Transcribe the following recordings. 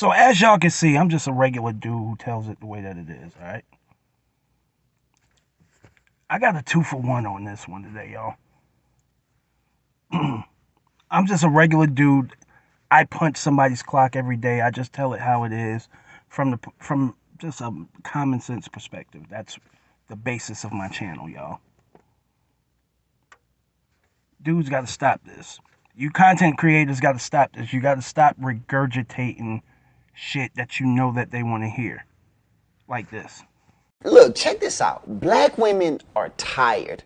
So as y'all can see, I'm just a regular dude who tells it the way that it is, all right? I got a 2-for-1 on this one today, y'all. I'm just a regular dude. I punch somebody's clock every day. I just tell it how it is from just a common sense perspective. That's the basis of my channel, y'all. Dudes got to stop this. You content creators got to stop this. You got to stop regurgitating shit that you know that they want to hear. Like this. Look, check this out. Black women are tired.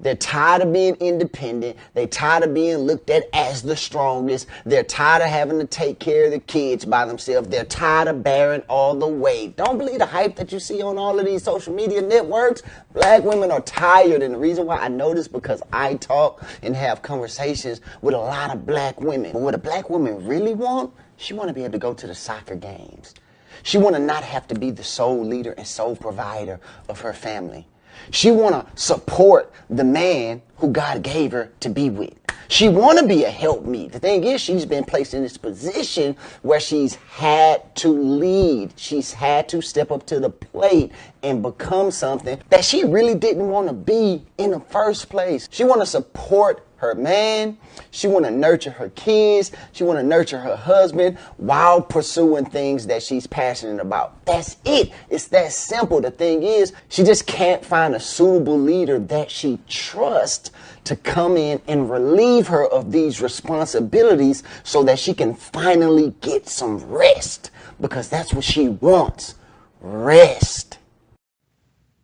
They're tired of being independent. They're tired of being looked at as the strongest. They're tired of having to take care of the kids by themselves. They're tired of bearing all the weight. Don't believe the hype that you see on all of these social media networks. Black women are tired, and the reason why I know this because I talk and have conversations with a lot of black women. But what a black woman really want, she want to be able to go to the soccer games. She want to not have to be the sole leader and sole provider of her family. She want to support the man who God gave her to be with. She want to be a helpmeet. The thing is, she's been placed in this position where she's had to lead. She's had to step up to the plate and become something that she really didn't want to be in the first place. She want to support her man. She want to nurture her kids. She want to nurture her husband while pursuing things that she's passionate about. That's it. It's that simple. The thing is, she just can't find a suitable leader that she trusts to come in and relieve her of these responsibilities so that she can finally get some rest, because that's what she wants. Rest.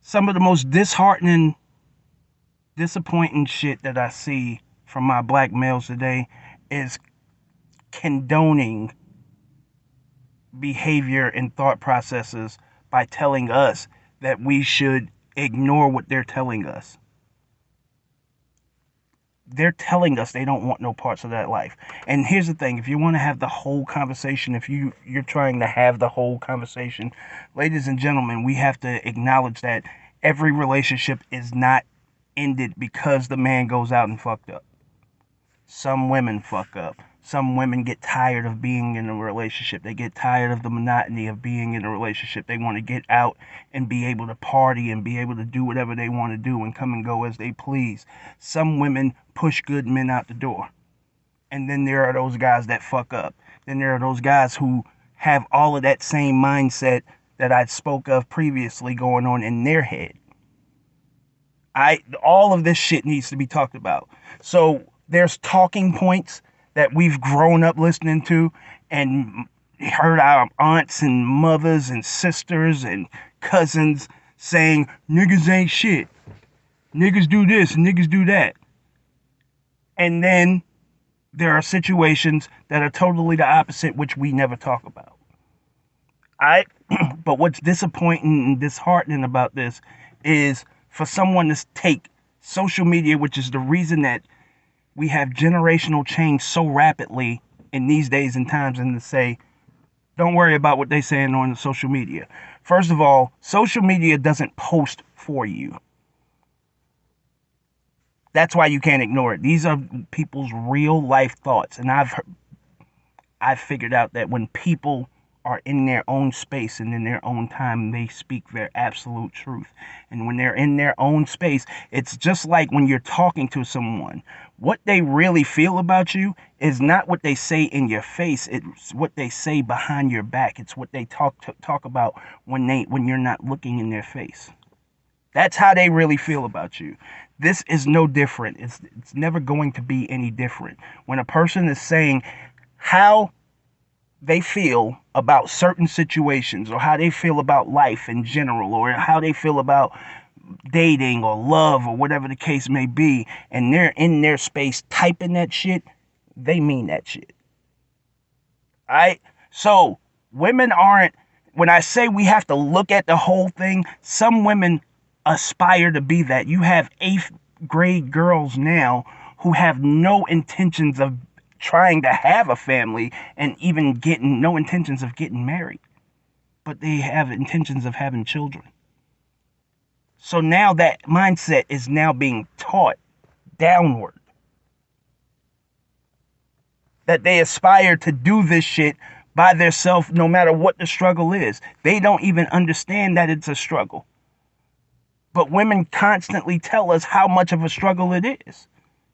Some of the most disheartening, disappointing shit that I see from my black males today is condoning behavior and thought processes by telling us that we should ignore what they're telling us. They're telling us they don't want no parts of that life. And here's the thing, if you want to have the whole conversation, if you're trying to have the whole conversation, ladies and gentlemen, we have to acknowledge that every relationship is not ended because the man goes out and fucked up. Some women fuck up. Some women get tired of being in a relationship. They get tired of the monotony of being in a relationship. They want to get out and be able to party and be able to do whatever they want to do and come and go as they please. Some women push good men out the door. And then there are those guys that fuck up. Then there are those guys who have all of that same mindset that I spoke of previously going on in their head. All of this shit needs to be talked about. So there's talking points that we've grown up listening to and heard our aunts and mothers and sisters and cousins saying, niggas ain't shit. Niggas do this, niggas do that. And then there are situations that are totally the opposite, which we never talk about. But what's disappointing and disheartening about this is for someone to take social media, which is the reason that we have generational change so rapidly in these days and times, and to say, don't worry about what they're saying on social media. First of all, social media doesn't post for you. That's why you can't ignore it. These are people's real life thoughts. And I've figured out that when people are in their own space and in their own time, they speak their absolute truth. And when they're in their own space, it's just like when you're talking to someone. What they really feel about you is not what they say in your face. It's what they say behind your back. It's what they talk about when you're not looking in their face. That's how they really feel about you. This is no different. It's never going to be any different. When a person is saying how they feel about certain situations, or how they feel about life in general, or how they feel about dating or love or whatever the case may be, and they're in their space typing that shit, they mean that shit. Alright? So women aren't, when I say we have to look at the whole thing, some women aspire to be that. You have 8th grade girls now who have no intentions of trying to have a family, and even no intentions of getting married, but they have intentions of having children. So now that mindset is now being taught downward, that they aspire to do this shit by themselves, no matter what the struggle is. They don't even understand that it's a struggle. But women constantly tell us how much of a struggle it is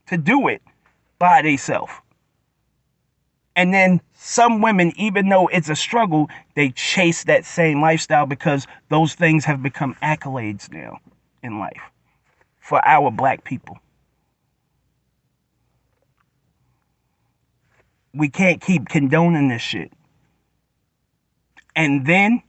to do it by themselves. And then some women, even though it's a struggle, they chase that same lifestyle because those things have become accolades now in life for our black people. We can't keep condoning this shit. And then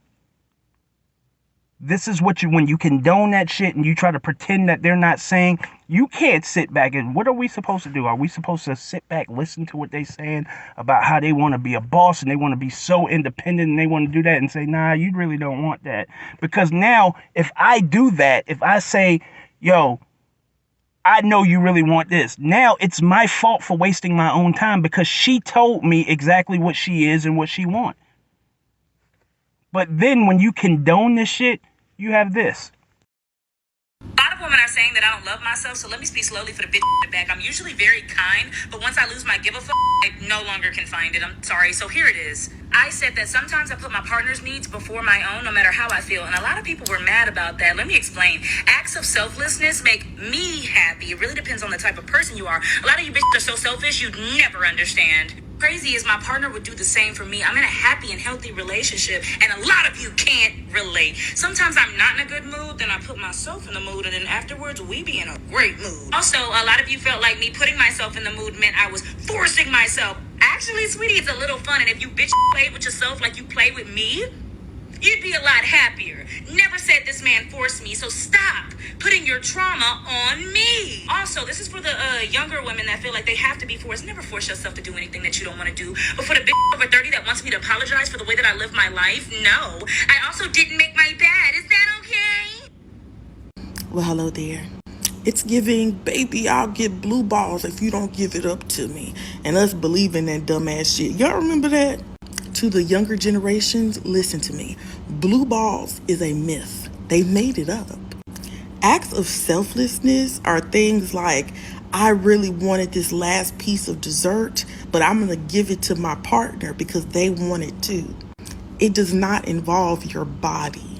this is what when you condone that shit and you try to pretend that they're not saying, you can't sit back and what are we supposed to do? Are we supposed to sit back, listen to what they're saying about how they want to be a boss and they want to be so independent and they want to do that and say, nah, you really don't want that. Because now if I do that, if I say, yo, I know you really want this. Now it's my fault for wasting my own time because she told me exactly what she is and what she wants. But then when you condone this shit, you have this. A lot of women are saying that I don't love myself, so let me speak slowly for the bitch in the back. I'm usually very kind, but once I lose my give a fuck, I no longer can find it. I'm sorry. So here it is. I said that sometimes I put my partner's needs before my own, no matter how I feel. And a lot of people were mad about that. Let me explain. Acts of selflessness make me happy. It really depends on the type of person you are. A lot of you bitches are so selfish, you'd never understand. Crazy is my partner would do the same for me. I'm in a happy and healthy relationship, and a lot of you can't relate. Sometimes I'm not in a good mood, then I put myself in the mood, and then afterwards we be in a great mood. Also, a lot of you felt like me putting myself in the mood meant I was forcing myself. Actually, sweetie, it's a little fun, and if you bitch played with yourself like you play with me, you'd be a lot happier. Never said this man forced me, so stop putting your trauma on me. Also, this is for the younger women that feel like they have to be forced. Never force yourself to do anything that you don't want to do. But for the bitch over 30 that wants me to apologize for the way that I live my life, no. I also didn't make my bed. Is that okay? Well, hello there. It's giving, baby, I'll get blue balls if you don't give it up to me. And us believing that dumbass shit. Y'all remember that? To the younger generations, listen to me. Blue balls is a myth. They made it up. Acts of selflessness are things like, I really wanted this last piece of dessert, but I'm going to give it to my partner because they want it too. It does not involve your body.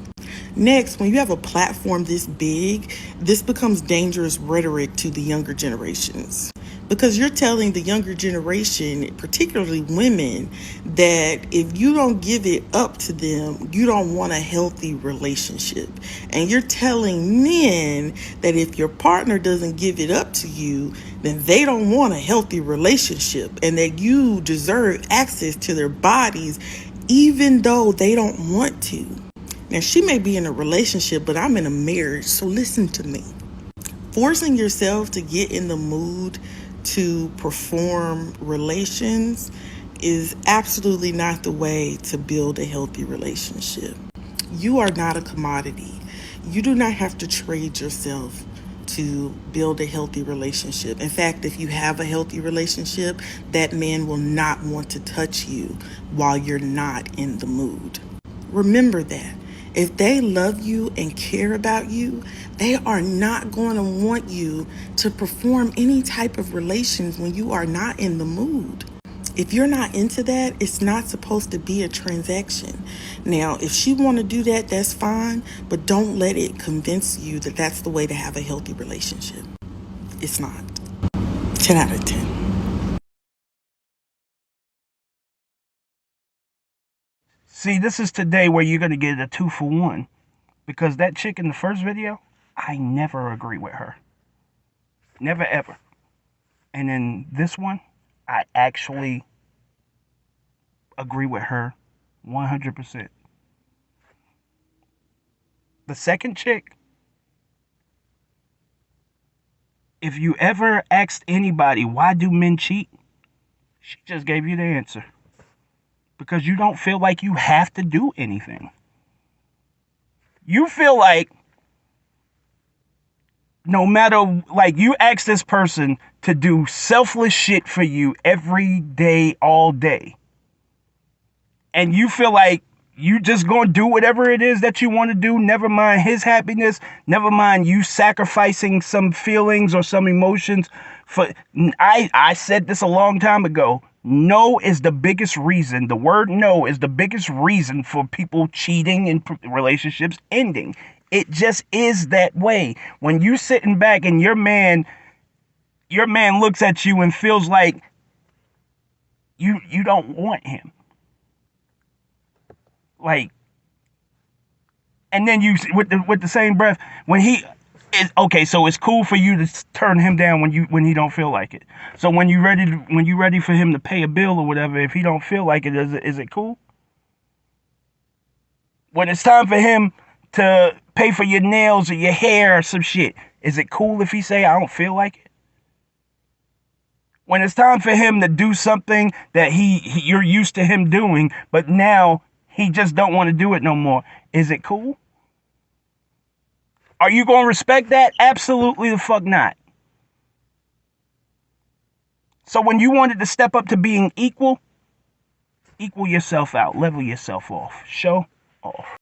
Next, when you have a platform this big, this becomes dangerous rhetoric to the younger generations. Because you're telling the younger generation, particularly women, that if you don't give it up to them, you don't want a healthy relationship. And you're telling men that if your partner doesn't give it up to you, then they don't want a healthy relationship and that you deserve access to their bodies even though they don't want to. Now, she may be in a relationship, but I'm in a marriage, so listen to me. Forcing yourself to get in the mood to perform relations is absolutely not the way to build a healthy relationship. You are not a commodity. You do not have to trade yourself to build a healthy relationship. In fact, if you have a healthy relationship, that man will not want to touch you while you're not in the mood. Remember that. If they love you and care about you, they are not going to want you to perform any type of relations when you are not in the mood. If you're not into that, it's not supposed to be a transaction. Now, if she want to do that, that's fine, but don't let it convince you that that's the way to have a healthy relationship. It's not. 10 out of 10. See, this is today where you're going to get a 2-for-1. Because that chick in the first video, I never agree with her. Never, ever. And in this one, I actually agree with her 100%. The second chick, if you ever asked anybody, why do men cheat? She just gave you the answer. Because you don't feel like you have to do anything. You feel like no matter, like you ask this person to do selfless shit for you every day, all day. And you feel like You just gonna do whatever it is that you want to do, never mind his happiness, never mind you sacrificing some feelings or some emotions for. I said this a long time ago. No is the biggest reason. The word no is the biggest reason for people cheating and relationships ending. It just is that way. When you sitting back and your man looks at you and feels like you don't want him. Like, and then you with the same breath, when he is okay, so it's cool for you to turn him down when he don't feel like it. So when you ready for him to pay a bill or whatever, if he don't feel like it, is it cool? When it's time for him to pay for your nails or your hair or some shit, is it cool if he say I don't feel like it? When it's time for him to do something that you're used to him doing, but now he just don't want to do it no more, is it cool? Are you going to respect that? Absolutely the fuck not. So when you wanted to step up to being equal yourself out, level yourself off, show off.